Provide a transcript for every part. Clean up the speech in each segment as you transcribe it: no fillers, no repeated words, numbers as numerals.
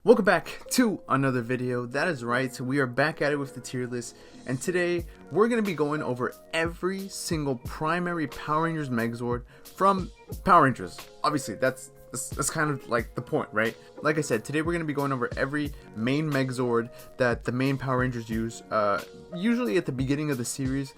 Welcome back to another video. That is right, we are back at it with the tier list, and today we're going to be going over every single primary Power Rangers Megazord from Power Rangers. Obviously, that's kind of like the point, right? Like I said, today we're going to be going over every main Megazord that the main Power Rangers use, usually at the beginning of the series.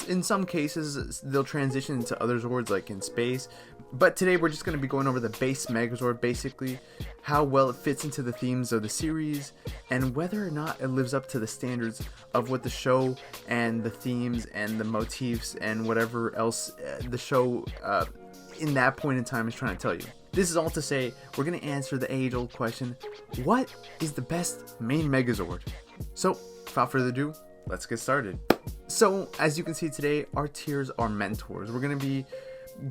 In some cases, they'll transition into other Zords like in space, but today we're just going to be going over the base Megazord, basically how well it fits into the themes of the series and whether or not it lives up to the standards of what the show and the themes and the motifs and whatever else the show in that point in time is trying to tell you. This is all to say, we're going to answer the age-old question, what is the best main Megazord? So, without further ado, let's get started. So, as you can see today, our tiers are mentors. We're going to be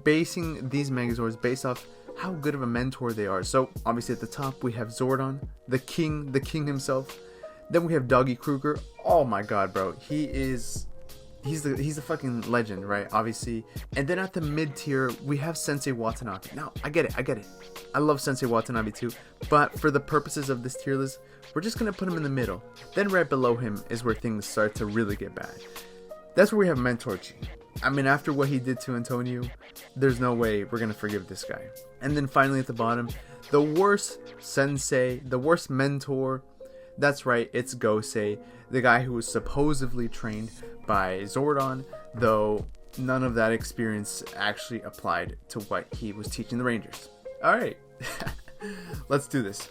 basing these Megazords based off how good of a mentor they are. So, obviously at the top, we have Zordon, the king himself. Then we have Doggy Kruger. Oh my god, bro. He's the fucking legend, right? Obviously. And then at the mid tier, we have Sensei Watanabe. Now, I get it. I love Sensei Watanabe too. But for the purposes of this tier list, we're just going to put him in the middle. Then right below him is where things start to really get bad. That's where we have Mentor G. I mean, after what he did to Antonio, there's no way we're going to forgive this guy. And then finally at the bottom, the worst sensei, the worst mentor. That's right, it's Gosei, the guy who was supposedly trained by Zordon, though none of that experience actually applied to what he was teaching the Rangers. Alright, let's do this.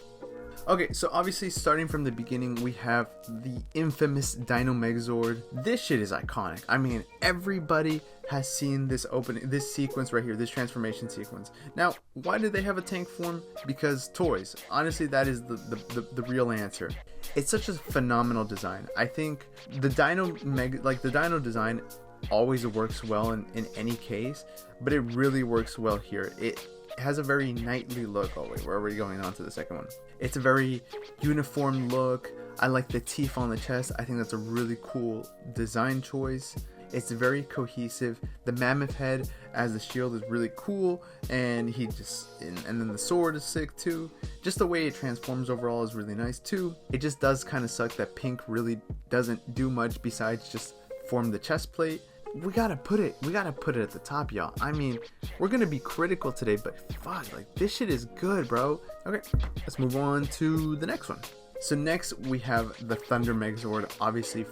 Okay, so obviously starting from the beginning, we have the infamous Dino Megazord. This shit is iconic. I mean, everybody has seen this sequence right here, this transformation sequence. Now, why do they have a tank form? Because toys. Honestly, that is the real answer. It's such a phenomenal design. I think the Dino design always works well in any case, but it really works well here. It has a very knightly look. Oh wait, we're already going on to the second one. It's a very uniform look. I like the teeth on the chest. I think that's a really cool design choice. It's very cohesive. The mammoth head as the shield is really cool, and and then the sword is sick too. Just the way it transforms overall is really nice too. It just does kind of suck that Pink really doesn't do much besides just form the chest plate. We gotta put it at the top, y'all. I mean, we're gonna be critical today, but fuck, like, this shit is good, bro. Okay, let's move on to the next one. So next we have the Thunder Megazord, obviously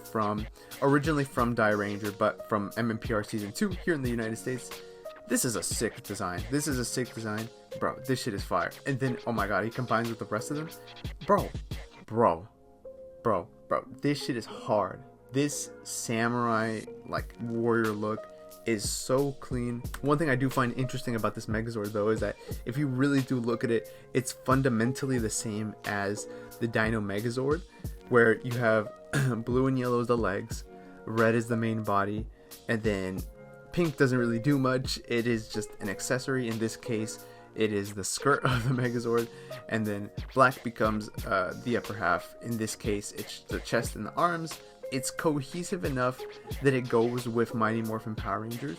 originally from Die Ranger, but from MMPR Season 2 here in the United States. This is a sick design. Bro, this shit is fire. And then, oh my god, he combines with the rest of them. Bro, this shit is hard. This samurai, like, warrior look is so clean. One thing I do find interesting about this Megazord though is that if you really do look at it, it's fundamentally the same as the Dino Megazord, where you have blue and yellow as the legs, red is the main body, and then pink doesn't really do much. It is just an accessory. In this case, it is the skirt of the Megazord, and then black becomes the upper half. In this case, it's the chest and the arms. It's cohesive enough that it goes with Mighty Morphin Power Rangers,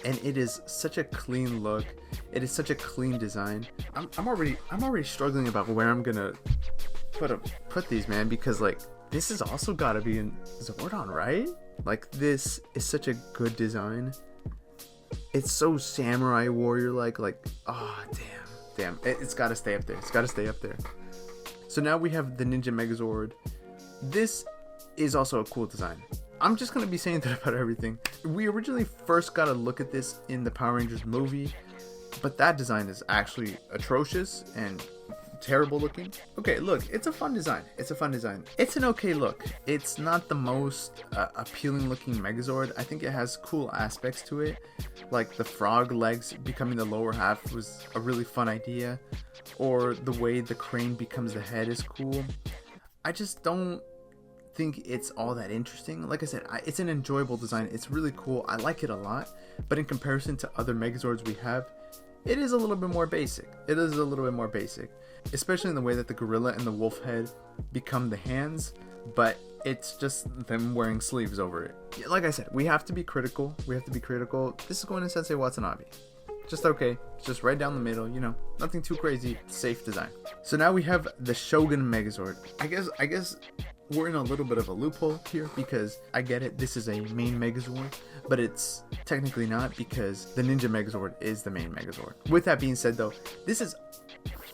and it is such a clean look. It is such a clean design. I'm already struggling about where I'm gonna put these, man, because like this has also got to be in Zordon, right? Like, this is such a good design. It's so samurai warrior like oh damn, it's got to stay up there. So now we have the Ninja Megazord. This is also a cool design. I'm just going to be saying that about everything. We originally first got a look at this in the Power Rangers movie, but that design is actually atrocious and terrible looking. Okay, look, it's a fun design. It's an okay look. It's not the most appealing looking Megazord. I think it has cool aspects to it, like the frog legs becoming the lower half was a really fun idea, or the way the crane becomes the head is cool. I just don't think it's all that interesting. Like I said, it's an enjoyable design. It's really cool. I like it a lot, but in comparison to other Megazords we have, it is a little bit more basic. Especially in the way that the gorilla and the wolf head become the hands, but it's just them wearing sleeves over it. Like I said, we have to be critical. This is going to Sensei Watanabe. just okay. It's just right down the middle, you know, nothing too crazy, safe design. So now we have the Shogun Megazord. I guess we're in a little bit of a loophole here, because I get it, this is a main Megazord, but it's technically not, because the Ninja Megazord is the main Megazord. With that being said though, this is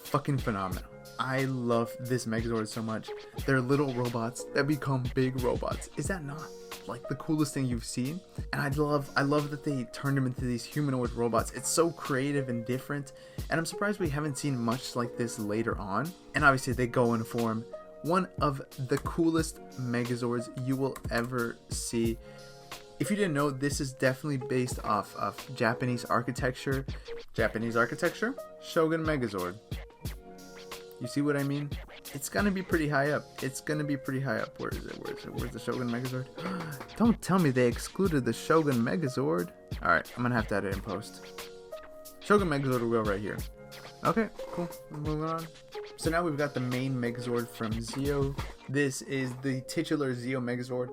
fucking phenomenal. I love this Megazord so much. They're little robots that become big robots. Is that not like the coolest thing you've seen? And I love that they turned them into these humanoid robots. It's so creative and different, and I'm surprised we haven't seen much like this later on. And obviously they go and form one of the coolest Megazords you will ever see. If you didn't know, this is definitely based off of Japanese architecture. Shogun Megazord. You see what I mean? It's gonna be pretty high up. Where is it? Where's the Shogun Megazord? Don't tell me they excluded the Shogun Megazord. Alright, I'm gonna have to edit in post. Shogun Megazord will go right here. Okay, cool. Moving on. So now we've got the main Megazord from Zeo. This is the titular Zeo Megazord.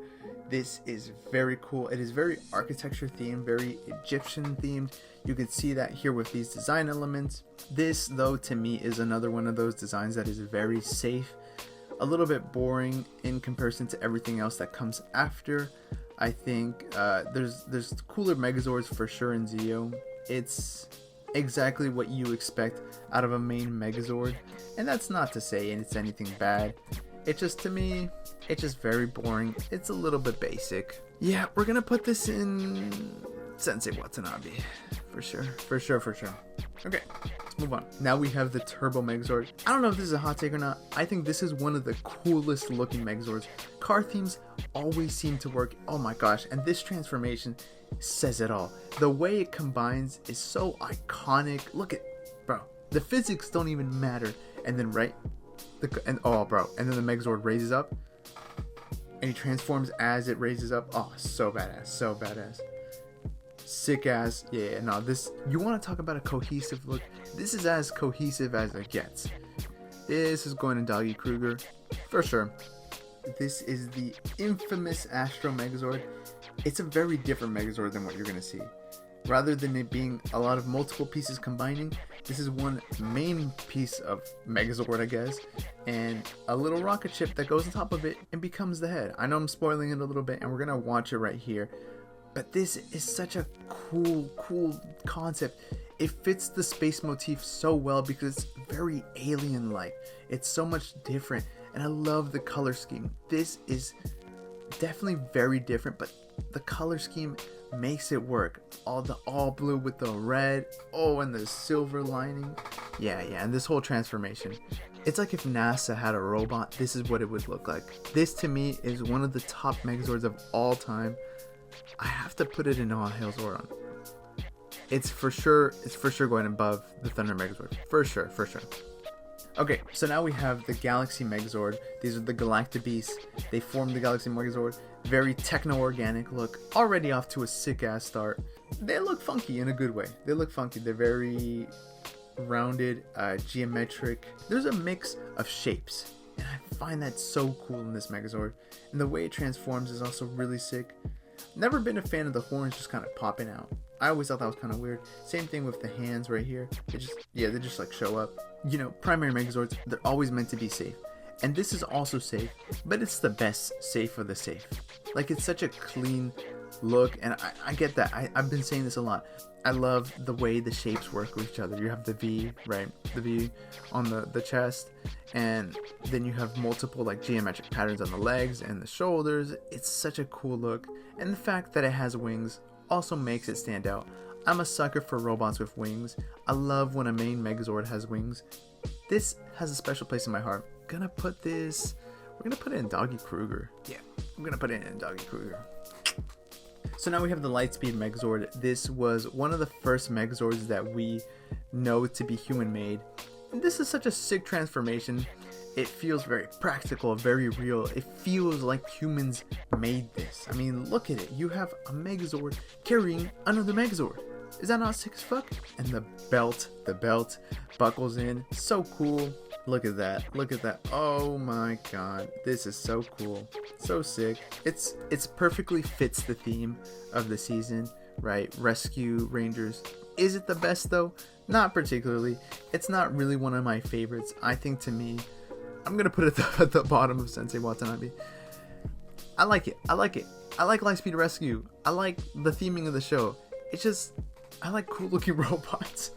This is very cool. It is very architecture themed, very Egyptian themed. You can see that here with these design elements. This, though, to me is another one of those designs that is very safe. A little bit boring in comparison to everything else that comes after. I think there's cooler Megazords for sure in Zeo. It's exactly what you expect out of a main Megazord. And that's not to say it's anything bad. It just, to me, it's just very boring. It's a little bit basic. Yeah, we're gonna put this in Sensei Watanabe. For sure. Okay, let's move on. Now we have the Turbo Megazord. I don't know if this is a hot take or not. I think this is one of the coolest looking Megazords. Car themes always seem to work. Oh my gosh, and this transformation says it all. The way it combines is so iconic. Look at, bro, the physics don't even matter. And then and then the Megazord raises up and he transforms as it raises up. Oh, so badass. Sick ass. Yeah, no, this, you want to talk about a cohesive look? This is as cohesive as it gets. This is going to Doggy Kruger for sure. This is the infamous Astro Megazord. It's a very different Megazord than what you're going to see. Rather than it being a lot of multiple pieces combining, this is one main piece of Megazord, I guess, and a little rocket ship that goes on top of it and becomes the head. I know I'm spoiling it a little bit, and we're gonna watch it right here, but this is such a cool concept. It fits the space motif so well because it's very alien-like. It's so much different, and I love the color scheme. This is definitely very different, but the color scheme makes it work. All blue with the red, and the silver lining. Yeah, and this whole transformation. It's like if NASA had a robot, this is what it would look like. This to me is one of the top Megazords of all time. I have to put it in All Hail Zordon. It's for sure going above the Thunder Megazord. For sure. Okay, so now we have the Galaxy Megazord. These are the Galactic Beasts. They form the Galaxy Megazord. Very techno-organic look. Already off to a sick-ass start. They look funky in a good way. They're very rounded, geometric. There's a mix of shapes, and I find that so cool in this Megazord. And the way it transforms is also really sick. Never been a fan of the horns just kind of popping out. I always thought that was kind of weird. Same thing with the hands right here. They just like show up. You know, primary Megazords, they're always meant to be safe. And this is also safe, but it's the best safe of the safe. Like, it's such a clean look, and I get that. I've been saying this a lot. I love the way the shapes work with each other. You have the V, right? The V on the chest, and then you have multiple like geometric patterns on the legs and the shoulders. It's such a cool look, and the fact that it has wings also makes it stand out. I'm a sucker for robots with wings. I love when a main Megazord has wings. This has a special place in my heart. We're gonna put it in Doggy Kruger. Yeah, I'm gonna put it in Doggy Kruger. So now we have the Lightspeed Megazord. This was one of the first Megazords that we know to be human made. And this is such a sick transformation. It feels very practical, very real. It feels like humans made this. I mean, look at it. You have a Megazord carrying another Megazord. Is that not sick as fuck? And the belt buckles in. So cool. Look at that. Oh my god. This is so cool. So sick. It's perfectly fits the theme of the season. right? Rescue Rangers. Is it the best though? Not particularly. It's not really one of my favorites. I think to me, I'm gonna put it at the bottom of Sensei Watanabe. I like it. I like Lightspeed Rescue. I like the theming of the show. It's just, I like cool looking robots.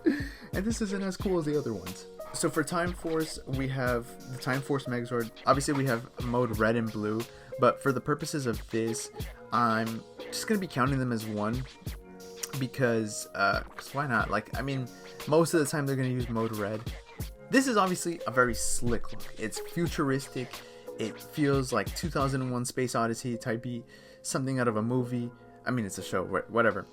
And this isn't as cool as the other ones. So for Time Force, we have the Time Force Megazord. Obviously we have mode red and blue, but for the purposes of this, I'm just gonna be counting them as one. Because why not? Like, I mean, most of the time they're going to use mode red. This is obviously a very slick look. It's futuristic. It feels like 2001 Space Odyssey type B, something out of a movie. I mean, it's a show, whatever.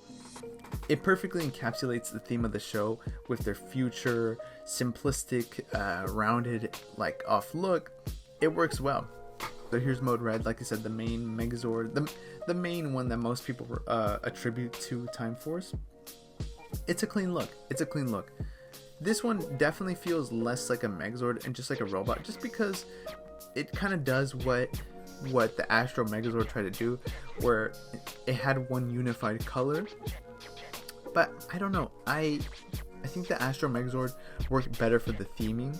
It perfectly encapsulates the theme of the show with their future, simplistic, rounded, like, off look. It works well. So here's mode red, like I said, the main Megazord, the main one that most people attribute to Time Force. It's a clean look. This one definitely feels less like a Megazord and just like a robot, just because it kind of does what the Astro Megazord tried to do, where it had one unified color. But I don't know. I think the Astro Megazord worked better for the theming.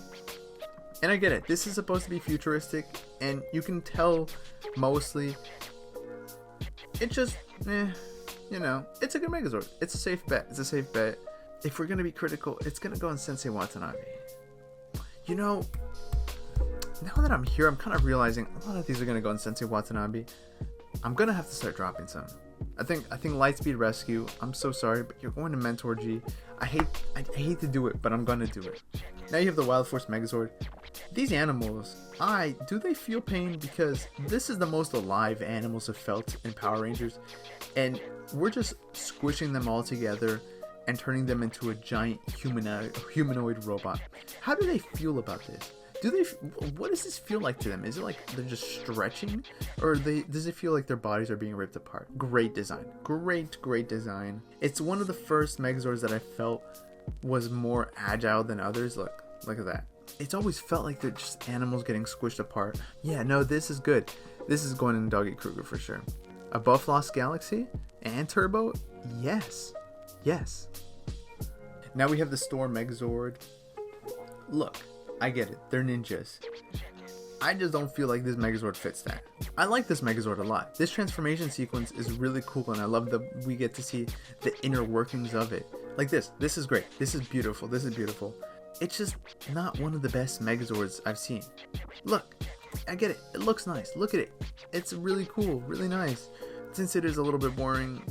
And I get it. This is supposed to be futuristic, and you can tell mostly. It just, you know, it's a good Megazord. It's a safe bet. If we're gonna be critical, it's gonna go on Sensei Watanabe. You know, now that I'm here, I'm kind of realizing a lot of these are gonna go on Sensei Watanabe. I'm gonna have to start dropping some. I think Lightspeed Rescue. I'm so sorry, but you're going to Mentor G. I hate to do it, but I'm gonna do it. Now you have the Wild Force Megazord. These animals, do they feel pain? Because this is the most alive animals have felt in Power Rangers, and we're just squishing them all together and turning them into a giant humanoid robot. How do they feel about this? What does this feel like to them? Is it like they're just stretching, or does it feel like their bodies are being ripped apart? Great design. Great design. It's one of the first Megazords that I felt was more agile than others. Look at that. It's always felt like they're just animals getting squished apart. Yeah, no, this is good. This is going in Doggy Kruger for sure. A Buff Lost Galaxy and Turbo? Yes. Now we have the Storm Megazord. Look, I get it. They're ninjas. I just don't feel like this Megazord fits that. I like this Megazord a lot. This transformation sequence is really cool, and I love that we get to see the inner workings of it. Like this. This is great. This is beautiful. It's just not one of the best Megazords I've seen. Look, I get it. It looks nice. Look at it. It's really cool, really nice. Since it is a little bit boring,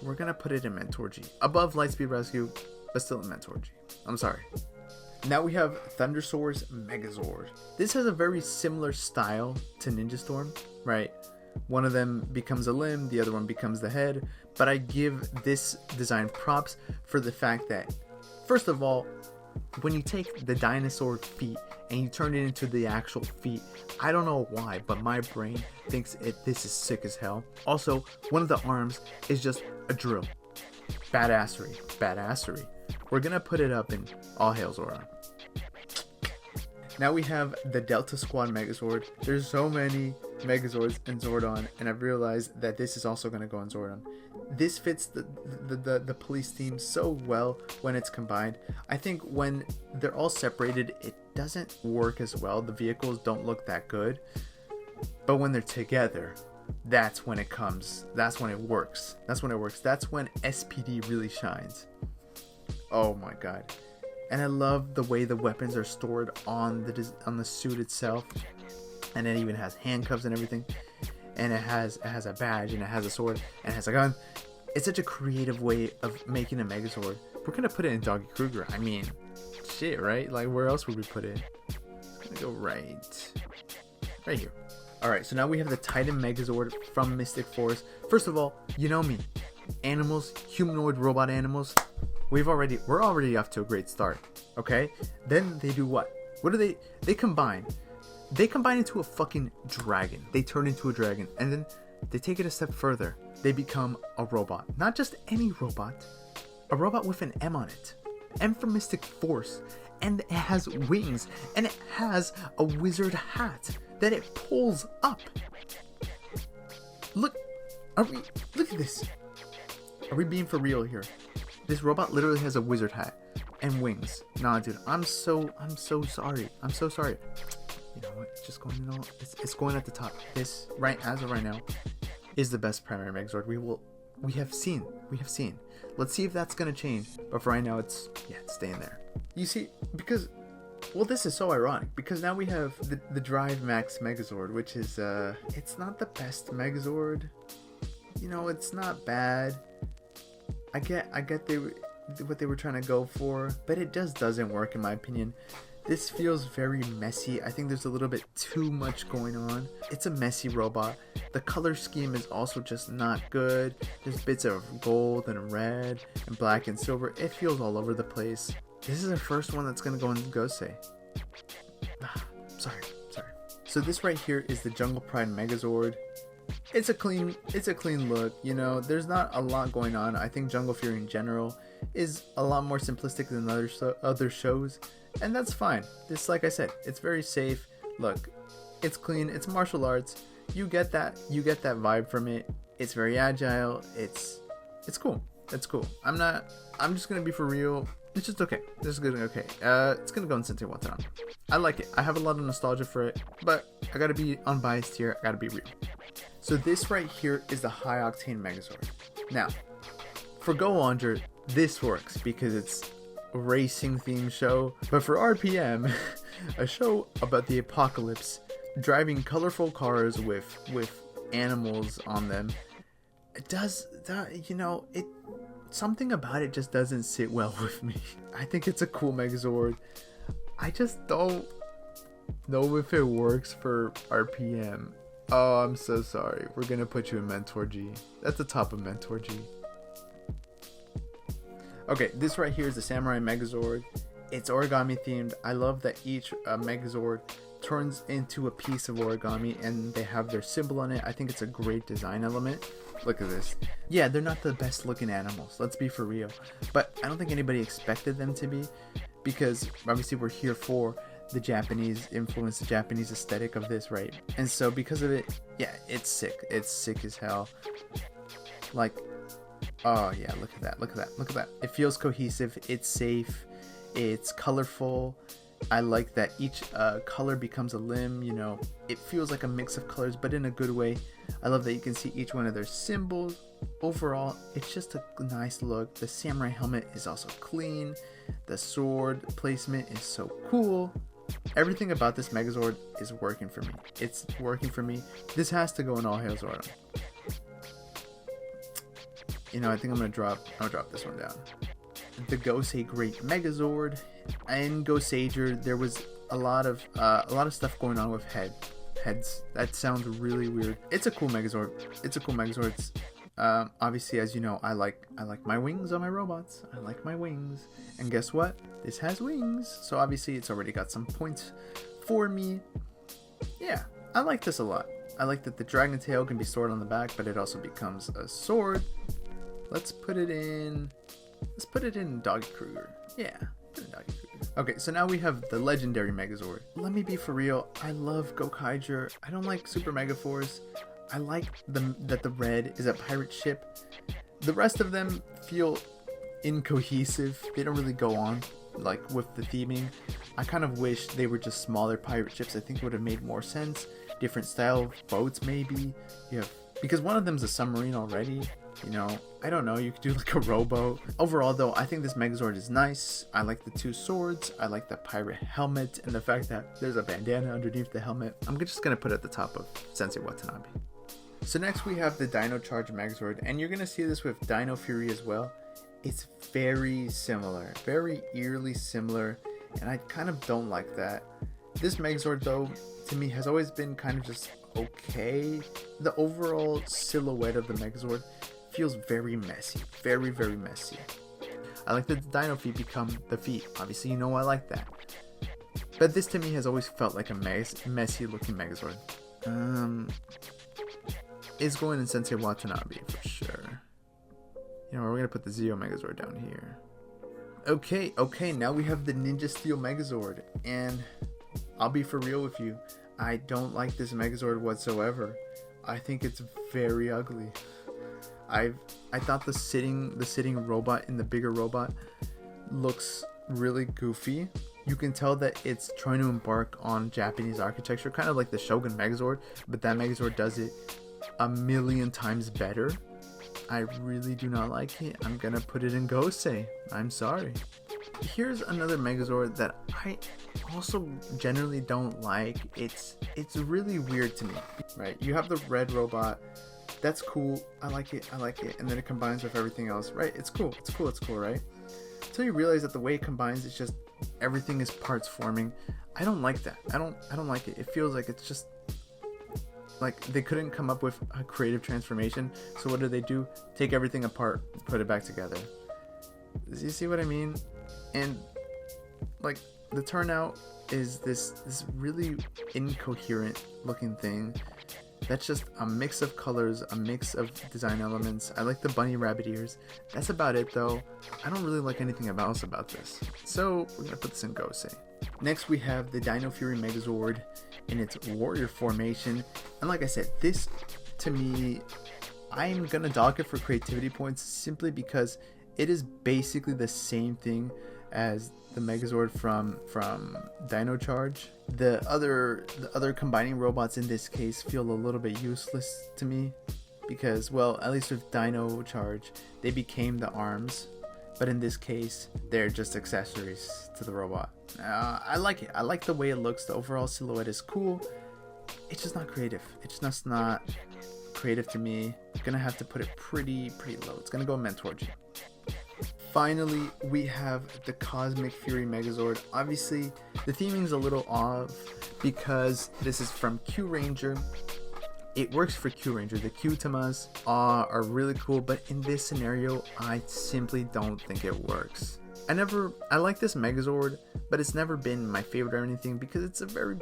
we're gonna put it in Mentor G. Above Lightspeed Rescue, but still in Mentor G. I'm sorry. Now we have Thundersour's Megazord. This has a very similar style to Ninja Storm, right? One of them becomes a limb, the other one becomes the head. But I give this design props for the fact that, first of all, when you take the dinosaur feet and you turn it into the actual feet, I don't know why, but my brain thinks this is sick as hell. Also, one of the arms is just a drill. Badassery. We're gonna put it up in All Hail Zordon. Now we have the Delta Squad Megazord. There's so many Megazords in Zordon, and I've realized that this is also gonna go in Zordon. This fits the police theme so well when it's combined. I think when they're all separated, it doesn't work as well. The vehicles don't look that good. But when they're together, that's when it comes. That's when it works. That's when SPD really shines. Oh my god. And I love the way the weapons are stored on the suit itself. And it even has handcuffs and everything. And it has a badge, and it has a sword, and it has a gun. It's such a creative way of making a Megazord. We're gonna put it in Doggy Kruger. I mean, shit, right? Like, where else would we put it? It's gonna go right here. Alright, so now we have the Titan Megazord from Mystic Force. First of all, you know me. Animals, humanoid robot animals. We're already off to a great start. Okay? Then they do what? What do they? They combine. They combine into a fucking dragon. They turn into a dragon. And then they take it a step further. They become a robot. Not just any robot. A robot with an M on it. M for Mystic Force. And it has wings. And it has a wizard hat that it pulls up. Look at this. Are we being for real here? This robot literally has a wizard hat and wings. Nah, dude, I'm so sorry. I'm so sorry. You know what? It's just going, it's going at the top. This, right, as of right now, is the best primary Megazord we have seen. Let's see if that's gonna change. But for right now, it's staying there. You see, because, well, this is so ironic because now we have the Drive Max Megazord, which is it's not the best Megazord. You know, it's not bad. I get what they were trying to go for, but it just doesn't work in my opinion. This feels very messy. I think there's a little bit too much going on. It's a messy robot. The color scheme is also just not good. There's bits of gold and red and black and silver. It feels all over the place. This is the first one that's gonna go in Gosei. Sorry. So this right here is the Jungle Pride Megazord. It's a clean look, you know. There's not a lot going on. I think Jungle Fury in general is a lot more simplistic than other shows, and that's fine. This, like I said, it's very safe. Look, it's clean. It's martial arts. You get that vibe from it. It's very agile. It's cool. It's cool. I'm just gonna be for real. It's just okay. This is good. Okay. It's gonna go in Sensei Watanabe. I like it. I have a lot of nostalgia for it, but I gotta be unbiased here. I gotta be real. So this right here is the High Octane Megazord. Now, for Go Launcher, this works because it's a racing themed show. But for RPM, a show about the apocalypse, driving colorful cars with animals on them, it does that, you know, it. Something about it just doesn't sit well with me. I think it's a cool Megazord. I just don't know if it works for RPM. Oh, I'm so sorry. We're gonna put you in Mentor G. That's the top of Mentor G. Okay, this right here is the Samurai Megazord. It's origami themed. I love that each Megazord turns into a piece of origami and they have their symbol on it. I think it's a great design element. Look at this. Yeah, they're not the best looking animals, let's be for real, but I don't think anybody expected them to be, because obviously we're here for the Japanese influence, the Japanese aesthetic of this, right? And so because of it, yeah, it's sick as hell. Like, oh yeah, look at that. It feels cohesive, it's safe, it's colorful. I like that each color becomes a limb, you know. It feels like a mix of colors, but in a good way. I love that you can see each one of their symbols. Overall, it's just a nice look. The samurai helmet is also clean. The sword placement is so cool. Everything about this Megazord is working for me. It's working for me. This has to go in All Hail Zordon. You know, I think I'm gonna drop this one down. The Gosei Great Megazord. In Goseiger, there was a lot of stuff going on with heads. That sounds really weird. It's a cool Megazord. It's obviously, as you know, I like my wings on my robots. I like my wings. And guess what? This has wings. So obviously it's already got some points for me. Yeah, I like this a lot. I like that the dragon tail can be stored on the back, but it also becomes a sword. Let's put it in Doggy Kruger. Yeah. Okay, so now we have the legendary Megazord. Let me be for real. I love Gokaiger. I don't like Super Mega Force. I like that the red is a pirate ship. The rest of them feel incohesive. They don't really go on like with the theming. I kind of wish they were just smaller pirate ships. I think it would have made more sense. Different style of boats maybe. Because one of them's a submarine already. You know, I don't know, you could do like a rowboat. Overall though, I think this Megazord is nice. I like the two swords. I like the pirate helmet and the fact that there's a bandana underneath the helmet. I'm just gonna put it at the top of Sensei Watanabe. So next we have the Dino Charge Megazord, and you're gonna see this with Dino Fury as well. It's very similar, very eerily similar, and I kind of don't like that. This Megazord though, to me, has always been kind of just okay. The overall silhouette of the Megazord feels very messy, very messy. I like that the dino feet become the feet. Obviously, you know I like that. But this to me has always felt like a messy looking Megazord. It's going in Sensei Watanabe for sure. You know, we're gonna put the Zeo Megazord down here. Okay, now we have the Ninja Steel Megazord, and I'll be for real with you. I don't like this Megazord whatsoever. I think it's very ugly. I thought the sitting robot in the bigger robot looks really goofy. You can tell that it's trying to embark on Japanese architecture, kind of like the Shogun Megazord, but that Megazord does it a million times better. I really do not like it. I'm gonna put it in Gosei. I'm sorry. Here's another Megazord that I also generally don't like. It's really weird to me, right? You have the red robot. That's cool. I like it. And then it combines with everything else, right? It's cool, right? Until you realize that the way it combines, it's just everything is parts forming. I don't like that. I don't like it. It feels like it's just like they couldn't come up with a creative transformation. So what do? Take everything apart, put it back together. You see what I mean? And like the turnout is this really incoherent looking thing that's just a mix of colors, a mix of design elements. I like the bunny rabbit ears. That's about it though. I don't really like anything else about this. So we're gonna put this in Gosei. Next we have the Dino Fury Megazord in its warrior formation. And like I said, this to me, I'm gonna dock it for creativity points simply because it is basically the same thing as the Megazord from Dino Charge. The other combining robots in this case feel a little bit useless to me because, well, at least with Dino Charge, they became the arms, but in this case, they're just accessories to the robot. I like it. I like the way it looks. The overall silhouette is cool. It's just not creative. It's just not creative to me. I'm gonna have to put it pretty low. It's gonna go Mentor G. Finally, we have the Cosmic Fury Megazord. Obviously, the theming's a little off because this is from Q Ranger. It works for Q Ranger. The Q-Tamas are really cool, but in this scenario, I simply don't think it works. I like this Megazord, but it's never been my favorite or anything because it's a very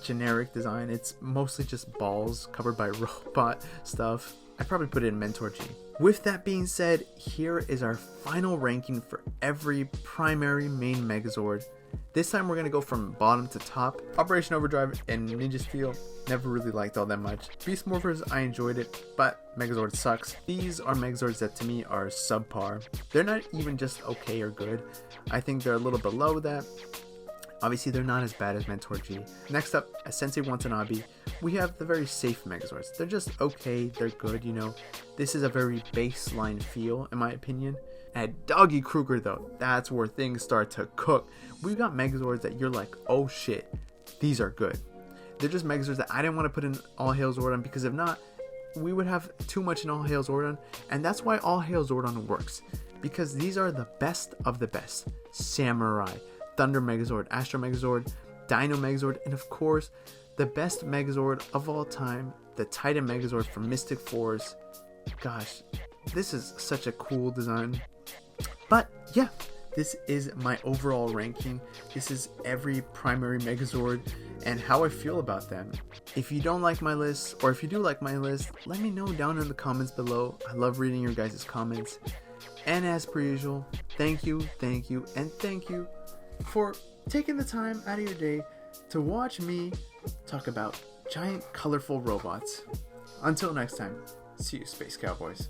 generic design. It's mostly just balls covered by robot stuff. I'd probably put it in Mentor G. With that being said, here is our final ranking for every primary main Megazord. This time we're going to go from bottom to top. Operation Overdrive and Ninja Steel, never really liked all that much. Beast Morphers, I enjoyed it, but Megazord sucks. These are Megazords that to me are subpar. They're not even just okay or good. I think they're a little below that. Obviously, they're not as bad as Mentor G. Next up, as Sensei Watanabe, we have the very safe Megazords. They're just okay, they're good, you know. This is a very baseline feel, in my opinion. At Doggy Kruger, though, that's where things start to cook. We've got Megazords that you're like, oh shit, these are good. They're just Megazords that I didn't want to put in All Hail Zordon, because if not, we would have too much in All Hail Zordon, and that's why All Hail Zordon works. Because these are the best of the best. Samurai, Thunder Megazord, Astro Megazord, Dino Megazord, and of course, the best Megazord of all time, the Titan Megazord from Mystic Force. Gosh, this is such a cool design. But yeah, this is my overall ranking. This is every primary Megazord and how I feel about them. If you don't like my list, or if you do like my list, let me know down in the comments below. I love reading your guys' comments. And as per usual, thank you, and thank you for taking the time out of your day to watch me talk about giant colorful robots. Until next time, see you, Space Cowboys.